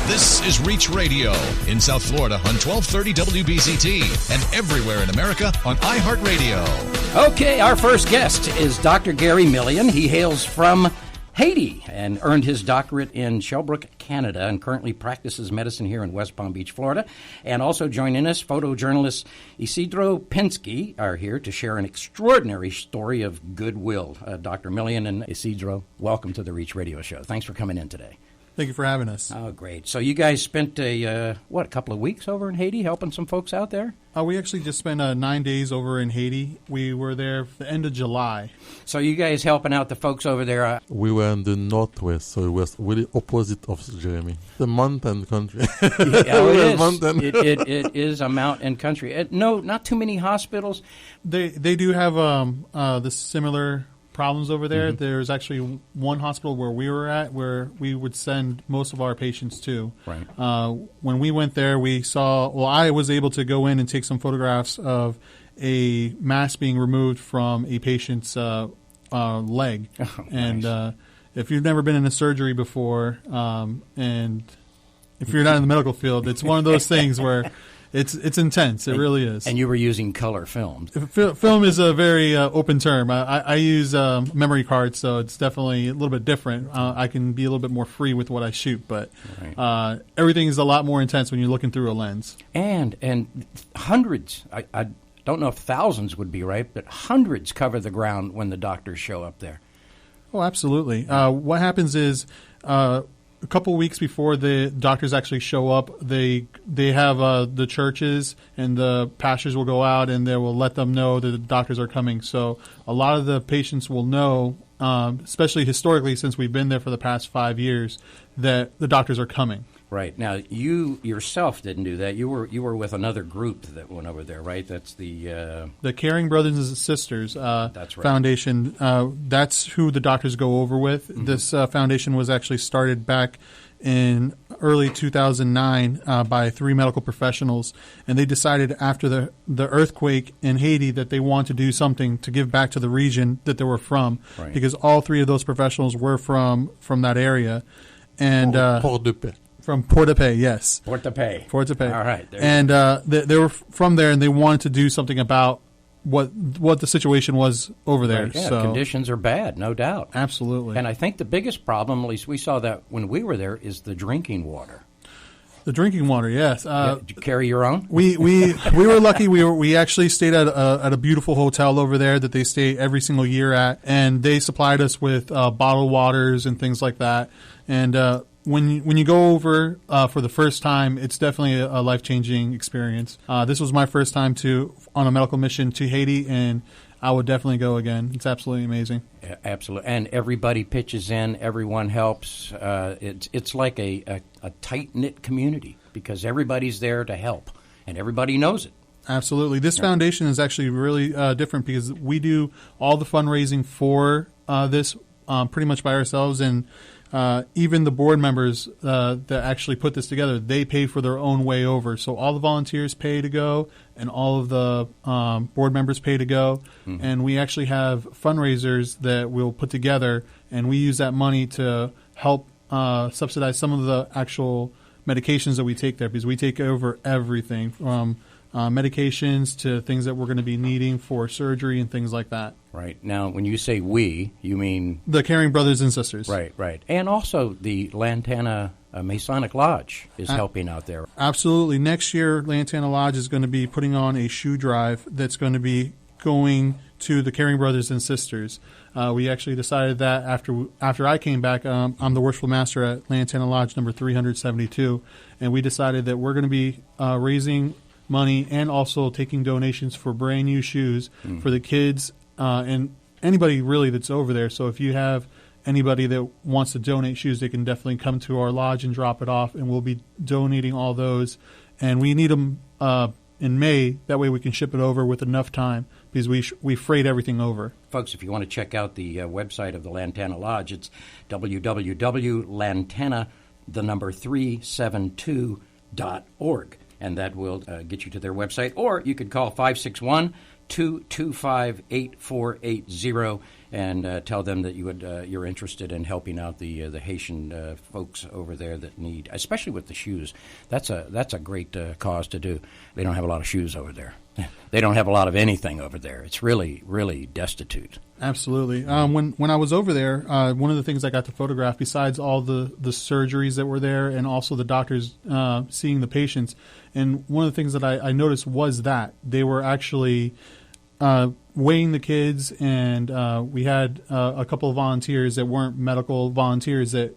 This is Reach Radio in South Florida on 1230 WBZT and everywhere in America on iHeartRadio. Okay, our first guest is Dr. Gary Millian. He hails from Haiti and earned his doctorate in Shelbrooke, Canada, and currently practices medicine here in West Palm Beach, Florida. And also joining us, photojournalist Isidro Pinsky are here to share an extraordinary story of goodwill. Dr. Millian and Isidro, welcome to the Reach Radio Show. Thanks for coming in today. Thank you for having us. Oh, great. So you guys spent a couple of weeks over in Haiti helping some folks out there? We actually just spent 9 days over in Haiti. We were there for the end of July. So you guys helping out the folks over there? We were in the northwest, so it was really opposite of Jeremy. The mountain country. It is a mountain country. No, not too many hospitals. They do have the similar problems over there. Mm-hmm. There's actually one hospital where we were at where we would send most of our patients to. Right. When we went there, I was able to go in and take some photographs of a mass being removed from a patient's leg. Oh, and nice. If you've never been in a surgery before, and if you're not in the medical field, it's one of those things where It's intense. It really is. And you were using color film. Film is a very open term. I use memory cards, so it's definitely a little bit different. I can be a little bit more free with what I shoot, but everything is a lot more intense when you're looking through a lens. And hundreds, I don't know if thousands would be right, but hundreds cover the ground when the doctors show up there. Oh, absolutely. What happens is a couple weeks before the doctors actually show up, they have the churches and the pastors will go out and they will let them know that the doctors are coming. So a lot of the patients will know, especially historically since we've been there for the past 5 years, that the doctors are coming. Right. Now, you yourself didn't do that. You were with another group that went over there, right? That's the Caring Brothers and Sisters that's right. Foundation. That's who the doctors go over with. Mm-hmm. This foundation was actually started back in early 2009 by 3 medical professionals, and they decided after the earthquake in Haiti that they want to do something to give back to the region that they were from, right. because all 3 of those professionals were from that area. And Port-de-Paix. From Port-de-Paix, yes. Port-de-Paix. Port-de-Paix. All right. And they were from there, and they wanted to do something about what the situation was over there. Right, yeah, so conditions are bad, no doubt. Absolutely. And I think the biggest problem, at least we saw that when we were there, is the drinking water. The drinking water, yes. Did you carry your own? We were lucky. We actually stayed at a beautiful hotel over there that they stay every single year at, and they supplied us with bottled waters and things like that. And when you go over for the first time, it's definitely a life-changing experience. This was my first time on a medical mission to Haiti, and I would definitely go again. It's absolutely amazing. Yeah, absolutely. And everybody pitches in. Everyone helps. It's like a tight-knit community because everybody's there to help, and everybody knows it. Absolutely. This foundation is actually really different because we do all the fundraising for this pretty much by ourselves, and even the board members that actually put this together, they pay for their own way over. So all the volunteers pay to go, and all of the board members pay to go. Mm-hmm. And we actually have fundraisers that we'll put together, and we use that money to help subsidize some of the actual medications that we take there, because we take over everything from medications to things that we're going to be needing for surgery and things like that. Right. Now, when you say we, you mean? The Caring Brothers and Sisters. Right, right. And also the Lantana Masonic Lodge is helping out there. Absolutely. Next year, Lantana Lodge is going to be putting on a shoe drive that's going to be going to the Caring Brothers and Sisters. We actually decided that after I came back, I'm the worshipful master at Lantana Lodge number 372, and we decided that we're going to be raising money and also taking donations for brand new shoes for the kids and anybody really that's over there. So if you have anybody that wants to donate shoes, they can definitely come to our lodge and drop it off, and we'll be donating all those. And we need them in May. That way we can ship it over with enough time, because we freight everything over. Folks, if you want to check out the website of the Lantana Lodge, it's www.lantana372.org. And that will get you to their website. Or you could call 561-225-8480 and tell them that you're interested in helping out the Haitian folks over there that need, especially with the shoes. That's a great cause to do. They don't have a lot of shoes over there. They don't have a lot of anything over there. It's really, really destitute. Absolutely. When I was over there, one of the things I got to photograph, besides all the surgeries that were there and also the doctors seeing the patients, and one of the things that I noticed was that they were actually weighing the kids, and we had a couple of volunteers that weren't medical volunteers that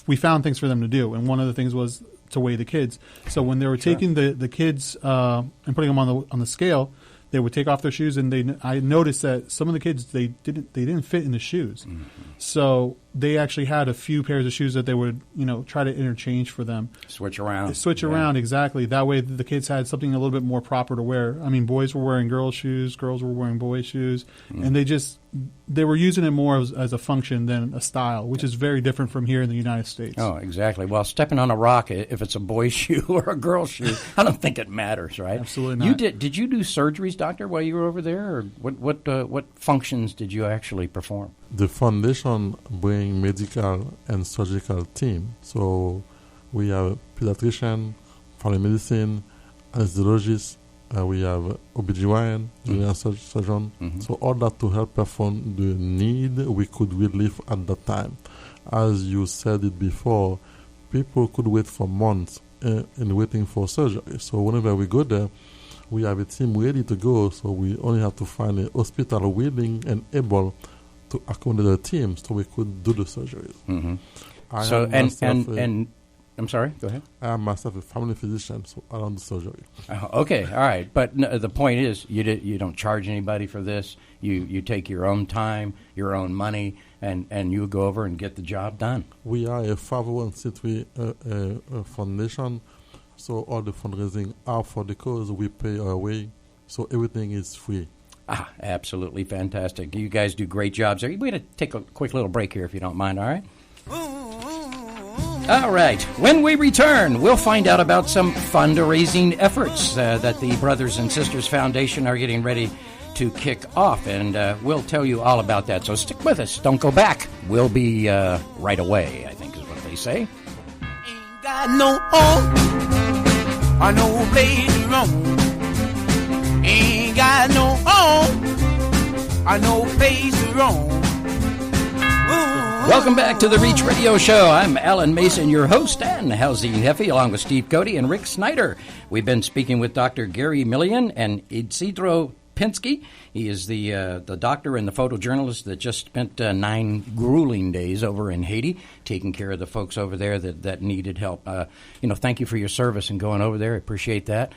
we found things for them to do, and one of the things was to weigh the kids. So when they were taking the kids and putting them on the scale, they would take off their shoes, and I noticed that some of the kids they didn't fit in the shoes. Mm-hmm. So they actually had a few pairs of shoes that they would try to interchange for them. Switch around, exactly. That way the kids had something a little bit more proper to wear. I mean, boys were wearing girls' shoes, girls were wearing boys' shoes, and they were using it more as a function than a style, which is very different from here in the United States. Oh, exactly. Well, stepping on a rock, if it's a boy's shoe or a girl's shoe, I don't think it matters, right? Absolutely not. Did you do surgeries, doctor, while you were over there, or what functions did you actually perform? The foundation bring medical and surgical team. So we have pediatrician, family medicine, anesthesiologist, we have OBGYN, junior surgeon. Mm-hmm. So all that to help perform the need we could relieve at that time. As you said it before, people could wait for months in waiting for surgery. So whenever we go there, we have a team ready to go. So we only have to find a hospital willing and able to accommodate the team so we could do the surgery. Mm-hmm. I'm sorry, go ahead. I am myself a family physician, so I don't do surgery. Okay, all right. But the point is, you don't charge anybody for this. You take your own time, your own money, and you go over and get the job done. We are a 501c3 foundation, so all the fundraising are for the cause. We pay our way, so everything is free. Absolutely fantastic. You guys do great jobs there. We're going to take a quick little break here if you don't mind, all right? All right. When we return, we'll find out about some fundraising efforts that the Brothers and Sisters Foundation are getting ready to kick off, and we'll tell you all about that. So stick with us. Don't go back. We'll be right away, I think is what they say. Ain't got no home or no place to roam. Ain't got no home or no place to roam. Welcome back to the Reach Radio Show. I'm Alan Mason, your host, and Halsey Heffy, along with Steve Cody and Rick Snyder. We've been speaking with Dr. Gary Millian and Isidro Pinsky. He is the doctor and the photojournalist that just spent 9 grueling days over in Haiti taking care of the folks over there that needed help. Thank you for your service and going over there. I appreciate that.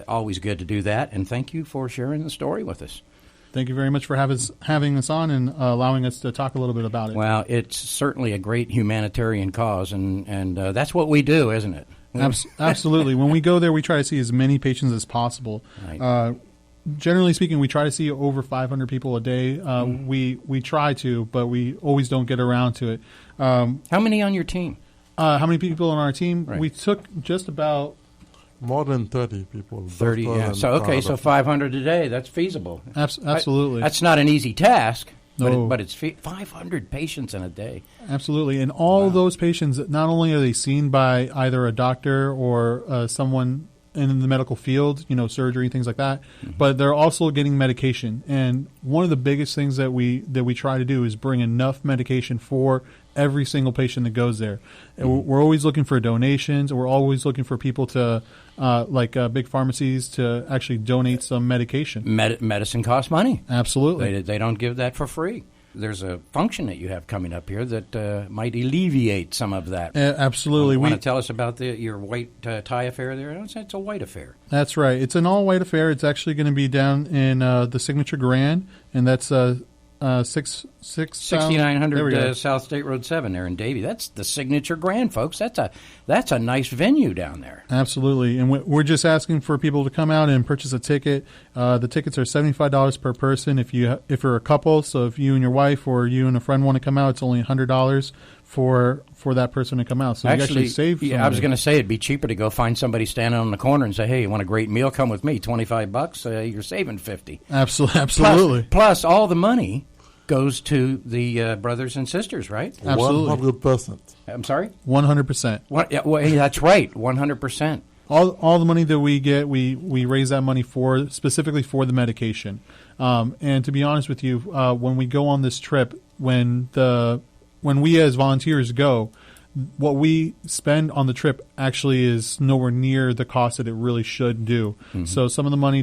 Always good to do that. And thank you for sharing the story with us. Thank you very much for having us on and allowing us to talk a little bit about it. Well, it's certainly a great humanitarian cause, and that's what we do, isn't it? Absolutely. When we go there, we try to see as many patients as possible. Right. Generally speaking, we try to see over 500 people a day. We try to, but we always don't get around to it. How many on your team? How many people on our team? Right. We took just about... More than 30 people. 30, yeah. So 500 a day. That's feasible. Absolutely. That's not an easy task, no. but it's 500 patients in a day. Absolutely. And all those patients, not only are they seen by either a doctor or someone in the medical field, surgery, things like that, but they're also getting medication. And one of the biggest things that we try to do is bring enough medication for every single patient that goes there. We're always looking for donations. We're always looking for people to, big pharmacies, to actually donate some medication. Medicine costs money. Absolutely. They don't give that for free. There's a function that you have coming up here that might alleviate some of that. Absolutely. Want to tell us about your white tie affair there? It's a white affair. That's right. It's an all-white affair. It's actually going to be down in the Signature Grand, and that's 6900 South State Road 7 there in Davie. That's the Signature Grand, folks. That's a nice venue down there. Absolutely, and we're just asking for people to come out and purchase a ticket. The tickets are $75 per person if you're a couple. So if you and your wife or you and a friend want to come out, it's only $100 for that person to come out. So you actually save. Yeah, I was going to say it'd be cheaper to go find somebody standing on the corner and say, "Hey, you want a great meal? Come with me. $25. You're saving $50." Absolutely. Plus all the money goes to the brothers and sisters, right? Absolutely. 100%. I'm sorry? 100%. What? Yeah, well, that's right, 100%. All the money that we get, we raise that money for specifically for the medication. And to be honest with you, when we go on this trip, when we as volunteers go, what we spend on the trip actually is nowhere near the cost that it really should do. Mm-hmm. So some of the money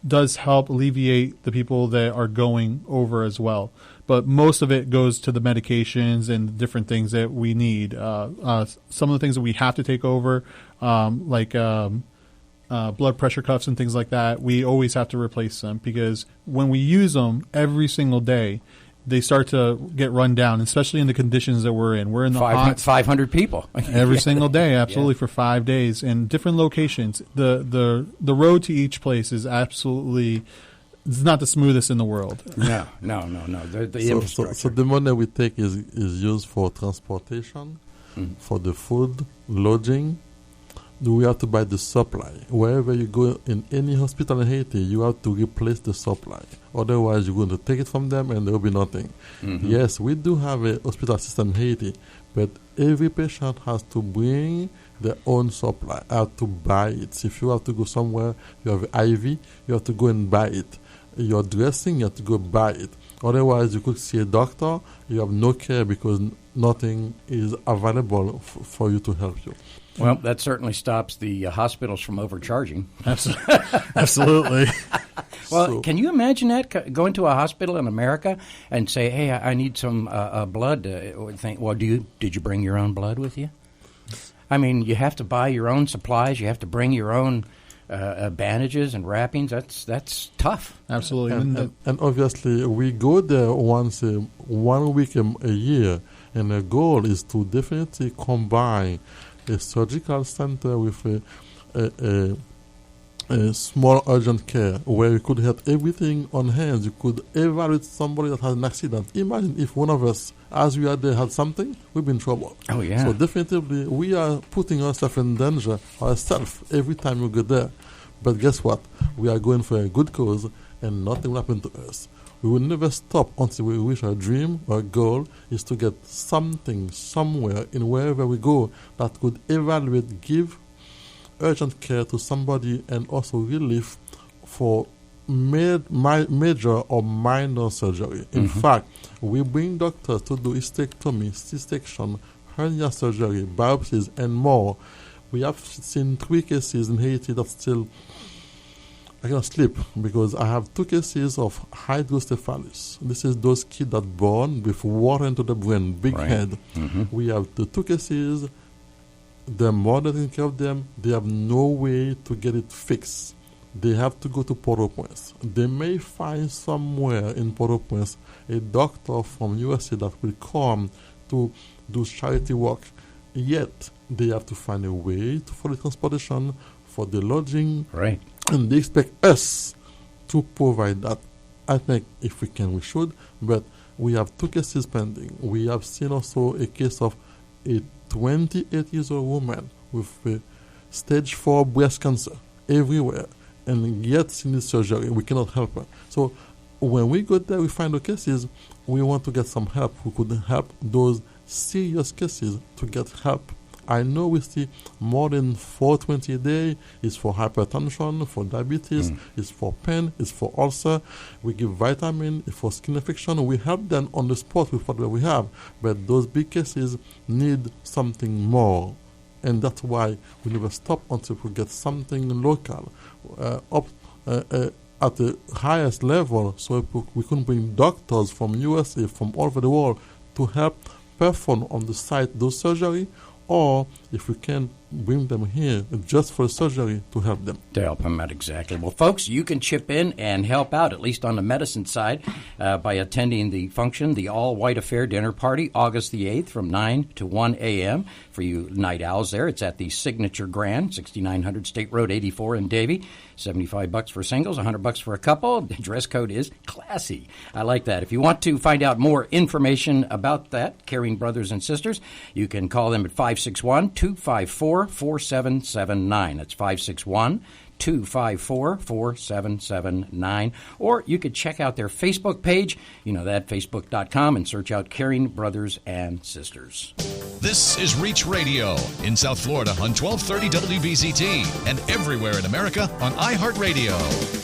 does help alleviate the people that are going over as well. But most of it goes to the medications and different things that we need. Some of the things that we have to take over, like blood pressure cuffs and things like that, we always have to replace them because when we use them every single day, they start to get run down, especially in the conditions that we're in. We're in the hot 500 people every single day, absolutely, for 5 days in different locations. The road to each place is absolutely it's not the smoothest in the world. No. So the money we take is used for transportation, for the food, lodging. We have to buy the supply. Wherever you go in any hospital in Haiti, you have to replace the supply. Otherwise, you're going to take it from them and there will be nothing. Mm-hmm. Yes, we do have a hospital system in Haiti, but every patient has to bring their own supply. Have to buy it. If you have to go somewhere, you have an IV, you have to go and buy it. Your dressing, you have to go buy it. Otherwise, you could see a doctor, you have no care because nothing is available for you to help you. Well, that certainly stops the hospitals from overcharging. Absolutely. Well, can you imagine that, going to a hospital in America and say, hey, I need some blood? Think, well, did you bring your own blood with you? I mean, you have to buy your own supplies. You have to bring your own bandages and wrappings. That's tough. Absolutely. And obviously, we go there once 1 week a year, and the goal is to definitely combine a surgical center with a small urgent care where you could have everything on hand. You could evaluate somebody that had an accident. Imagine if one of us, as we are there, had something, we'd be in trouble. Oh, yeah. So definitely we are putting ourselves in danger ourselves every time we go there. But guess what? We are going for a good cause and nothing will happen to us. We will never stop until we reach our dream. Our goal is to get something somewhere in wherever we go that could evaluate, give urgent care to somebody and also relief for major or minor surgery. In fact, we bring doctors to do hysterectomy, C-section, hernia surgery, biopsies, and more. We have seen 3 cases in Haiti that still I cannot sleep because I have 2 cases of hydrocephalus. This is those kids that born with water into the brain, big head. Mm-hmm. We have the 2 cases. The mother taking care of them. They have no way to get it fixed. They have to go to Port-au-Prince. They may find somewhere in Port-au-Prince a doctor from USA that will come to do charity work. Yet they have to find a way for the transportation, for the lodging. Right. And they expect us to provide that. I think if we can, we should. But we have 2 cases pending. We have seen also a case of a 28-year-old woman with stage 4 breast cancer everywhere. And yet she needs surgery. We cannot help her. So when we go there, we find the cases. We want to get some help. We could help those serious cases to get help. I know we see more than 420 a day. It's for hypertension, for diabetes, it's for pain, it's for ulcer. We give vitamin, it's for skin infection. We help them on the spot with what we have. But those big cases need something more. And that's why we never stop until we get something local up at the highest level. So we can bring doctors from USA, from all over the world to help perform on the site those surgery, or if we can bring them here just for surgery to help them. To help them out, exactly. Well, folks, you can chip in and help out, at least on the medicine side, by attending the function, the All-White Affair Dinner Party, August the 8th from 9 to 1 a.m. For you night owls there, it's at the Signature Grand, 6900 State Road 84 in Davie. $75 for singles, $100 for a couple. The dress code is classy. I like that. If you want to find out more information about that, Caring Brothers and Sisters, you can call them at 561-254-4779. That's 561 888-254-4779. Or you could check out their Facebook page, you know that, facebook.com, and search out Caring Brothers and Sisters. This is Reach Radio in South Florida on 1230 WBZT and everywhere in America on iHeartRadio.